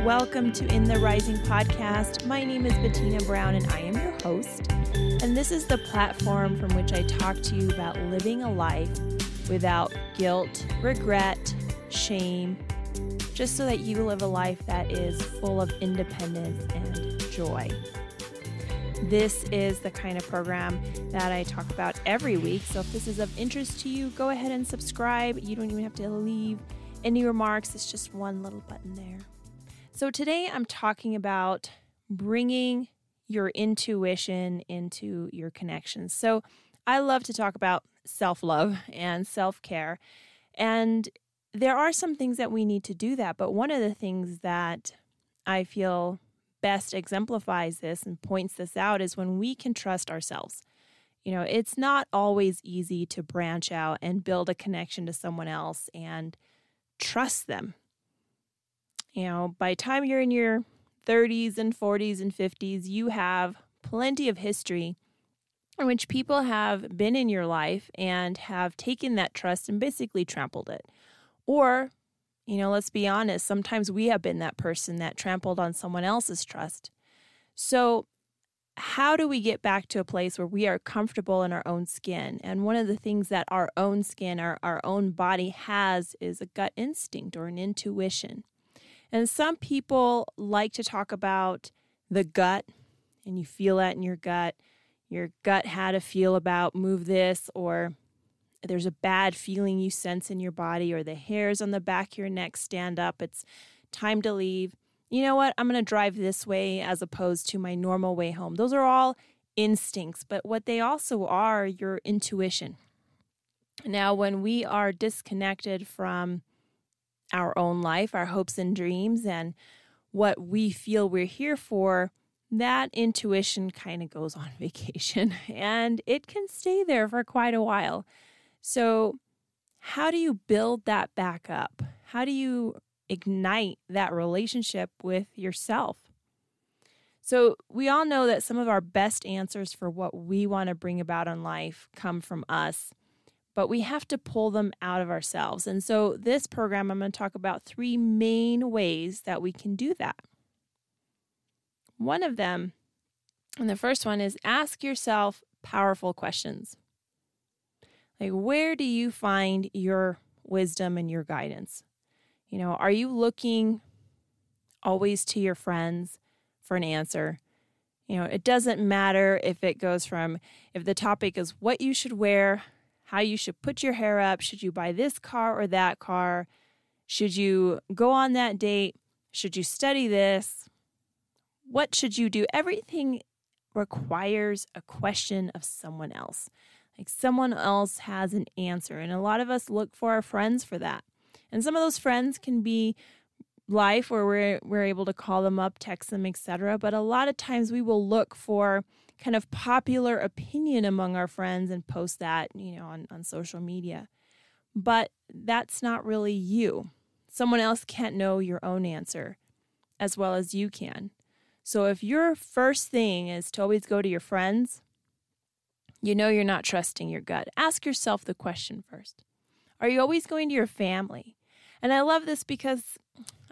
Welcome to In the Rising podcast. My name is Bettina Brown and I am your host. And this is the platform from which I talk to you about living a life without guilt, regret, shame, just so that you live a life that is full of independence and joy. This is the kind of program that I talk about every week. So if this is of interest to you, go ahead and subscribe. You don't even have to leave any remarks. It's just one little button there. So today I'm talking about bringing your intuition into your connections. So I love to talk about self-love and self-care. And there are some things that we need to do that. But one of the things that I feel best exemplifies this and points this out is when we can trust ourselves. You know, it's not always easy to branch out and build a connection to someone else and trust them. You know, by the time you're in your 30s and 40s and 50s, you have plenty of history in which people have been in your life and have taken that trust and basically trampled it. Or, you know, let's be honest, sometimes we have been that person that trampled on someone else's trust. So how do we get back to a place where we are comfortable in our own skin? And one of the things that our own skin, our own body has is a gut instinct or an intuition. And some people like to talk about the gut, and you feel that in your gut. Your gut had a feel about move this, or there's a bad feeling you sense in your body, or the hairs on the back of your neck stand up. It's time to leave. You know what? I'm going to drive this way as opposed to my normal way home. Those are all instincts, but what they also are, your intuition. Now, when we are disconnected from our own life, our hopes and dreams, and what we feel we're here for, that intuition kind of goes on vacation, and it can stay there for quite a while. So how do you build that back up? How do you ignite that relationship with yourself? So we all know that some of our best answers for what we want to bring about in life come from us, but we have to pull them out of ourselves. And so this program, I'm going to talk about 3 main ways that we can do that. One of them, and the first one, is ask yourself powerful questions. Like, where do you find your wisdom and your guidance? You know, are you looking always to your friends for an answer? You know, it doesn't matter if it goes from, if the topic is what you should wear, how you should put your hair up, should you buy this car or that car, should you go on that date, should you study this, what should you do? Everything requires a question of someone else. Like someone else has an answer. And a lot of us look for our friends for that. And some of those friends can be life where we're able to call them up, text them, etc. But a lot of times we will look for kind of popular opinion among our friends and post that, you know, on social media. But that's not really you. Someone else can't know your own answer as well as you can. So if your first thing is to always go to your friends, you know you're not trusting your gut. Ask yourself the question first. Are you always going to your family? And I love this because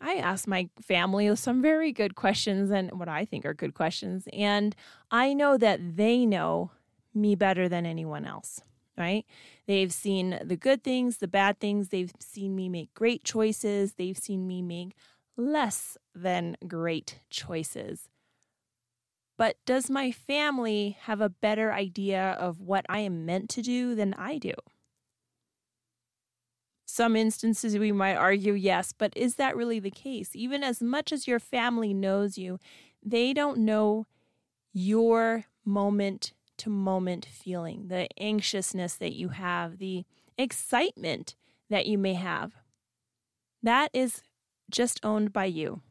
I ask my family some very good questions, and what I think are good questions. And I know that they know me better than anyone else, right? They've seen the good things, the bad things. They've seen me make great choices. They've seen me make less than great choices. But does my family have a better idea of what I am meant to do than I do? Some instances we might argue yes, but is that really the case? Even as much as your family knows you, they don't know your moment-to-moment feeling, the anxiousness that you have, the excitement that you may have. That is just owned by you.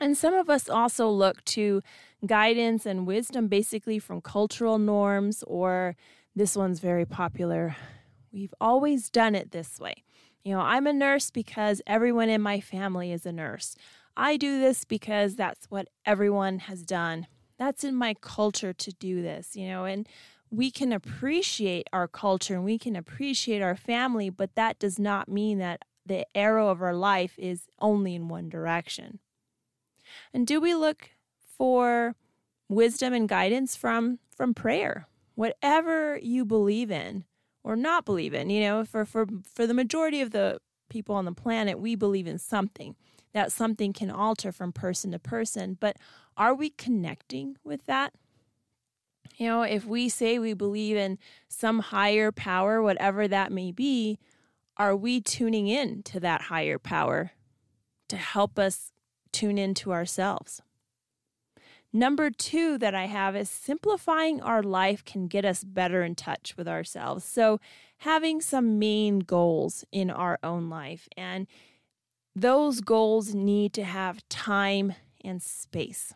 And some of us also look to guidance and wisdom basically from cultural norms, or this one's very popular. We've always done it this way. You know, I'm a nurse because everyone in my family is a nurse. I do this because that's what everyone has done. That's in my culture to do this, you know, and we can appreciate our culture and we can appreciate our family, but that does not mean that the arrow of our life is only in one direction. And do we look for wisdom and guidance from prayer? Whatever you believe in or not believe in, for the majority of the people on the planet, we believe in something. That something can alter from person to person, but are we connecting with that? If we say we believe in some higher power, whatever that may be, are we tuning in to that higher power to help us tune into ourselves? Number 2 that I have is simplifying our life can get us better in touch with ourselves. So having some main goals in our own life, and those goals need to have time and space.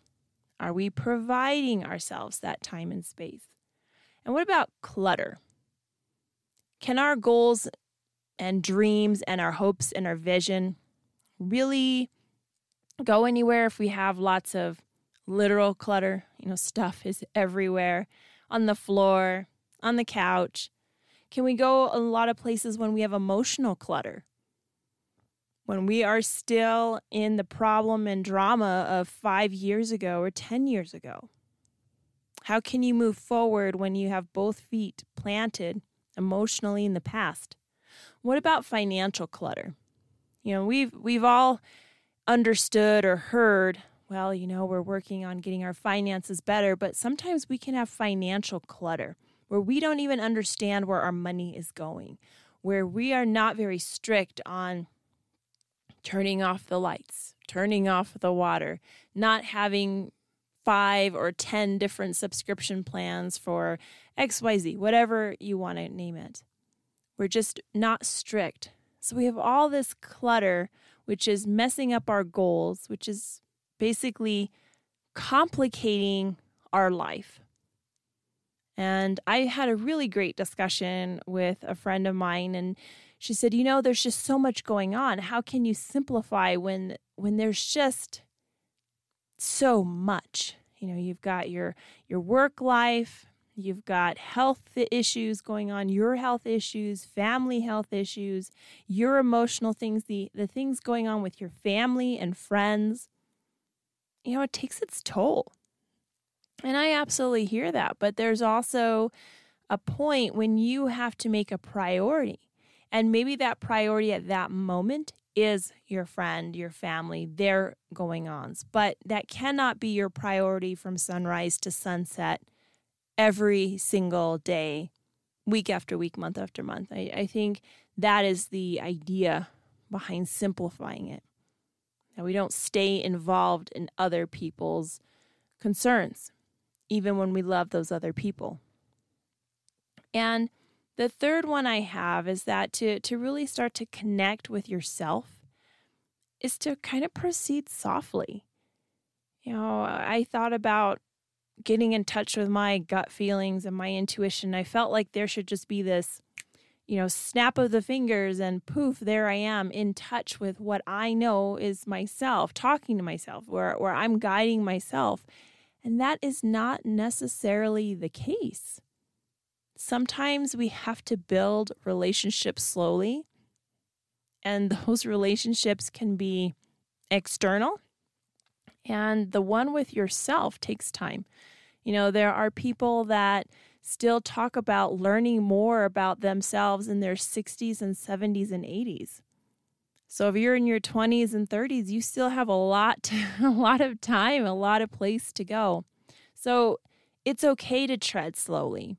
Are we providing ourselves that time and space? And what about clutter? Can our goals and dreams and our hopes and our vision really go anywhere if we have lots of literal clutter? Stuff is everywhere, on the floor, on the couch. Can we go a lot of places when we have emotional clutter? When we are still in the problem and drama of 5 years ago or 10 years ago? How can you move forward when you have both feet planted emotionally in the past? What about financial clutter? We've all understood or heard, we're working on getting our finances better, but sometimes we can have financial clutter where we don't even understand where our money is going, where we are not very strict on turning off the lights, turning off the water, not having 5 or 10 different subscription plans for XYZ, whatever you want to name it. We're just not strict. So we have all this clutter, which is messing up our goals, which is basically complicating our life. And I had a really great discussion with a friend of mine, and she said, there's just so much going on. How can you simplify when there's just so much? You've got your work life, you've got health issues going on, your health issues, family health issues, your emotional things, the things going on with your family and friends. It takes its toll. And I absolutely hear that. But there's also a point when you have to make a priority. And maybe that priority at that moment is your friend, your family, their going-ons. But that cannot be your priority from sunrise to sunset every single day, week after week, month after month. I think that is the idea behind simplifying it. That we don't stay involved in other people's concerns, even when we love those other people. And the third one I have is that to really start to connect with yourself is to kind of proceed softly. I thought about getting in touch with my gut feelings and my intuition. I felt like there should just be this, snap of the fingers and poof, there I am in touch with what I know is myself, talking to myself, where I'm guiding myself. And that is not necessarily the case. Sometimes we have to build relationships slowly, and those relationships can be external, and the one with yourself takes time. There are people that still talk about learning more about themselves in their 60s and 70s and 80s. So if you're in your 20s and 30s, you still have a lot of time, a lot of place to go. So it's okay to tread slowly.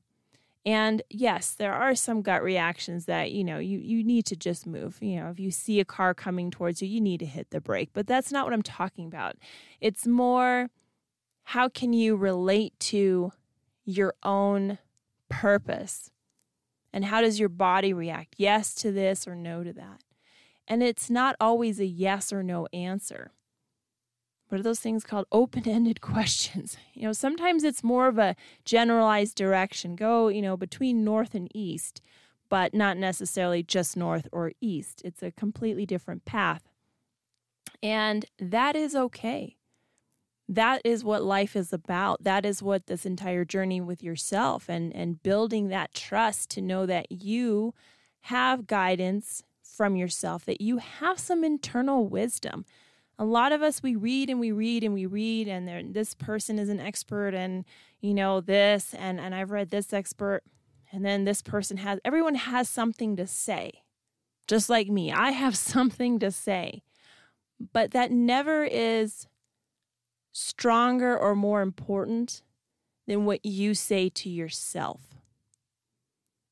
And yes, there are some gut reactions that, you need to just move. If you see a car coming towards you, you need to hit the brake. But that's not what I'm talking about. It's more, how can you relate to your own purpose? And how does your body react? Yes to this or no to that? And it's not always a yes or no answer. What are those things called? Open-ended questions. Sometimes it's more of a generalized direction. Go, between north and east, but not necessarily just north or east. It's a completely different path. And that is okay. That is what life is about. That is what this entire journey with yourself and building that trust to know that you have guidance from yourself, that you have some internal wisdom. A lot of us, we read and we read and we read, and this person is an expert and, this, and I've read this expert, and then this person everyone has something to say. Just like me, I have something to say. But that never is stronger or more important than what you say to yourself.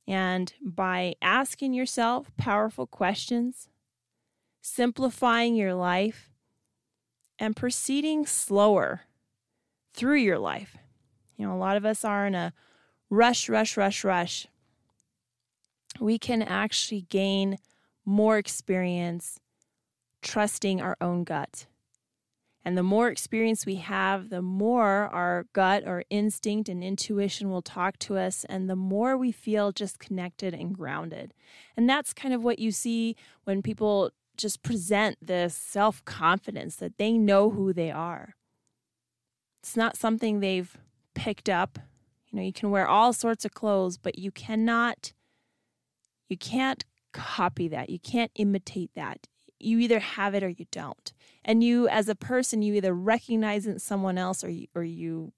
And by asking yourself powerful questions, simplifying your life, and proceeding slower through your life. A lot of us are in a rush. We can actually gain more experience trusting our own gut. And the more experience we have, the more our gut or instinct and intuition will talk to us, and the more we feel just connected and grounded. And that's kind of what you see when people just present this self-confidence that they know who they are. It's not something they've picked up. You can wear all sorts of clothes, but you can't copy that. You can't imitate that. You either have it or you don't. And you, as a person, you either recognize it in someone else or you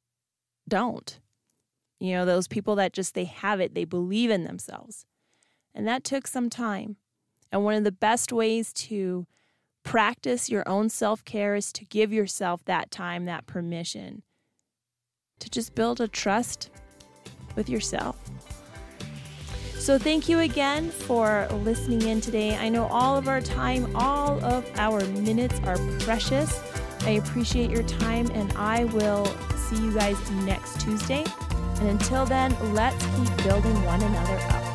don't. Those people that just, they have it, they believe in themselves. And that took some time. And one of the best ways to practice your own self-care is to give yourself that time, that permission to just build a trust with yourself. So thank you again for listening in today. I know all of our time, all of our minutes are precious. I appreciate your time, and I will see you guys next Tuesday. And until then, let's keep building one another up.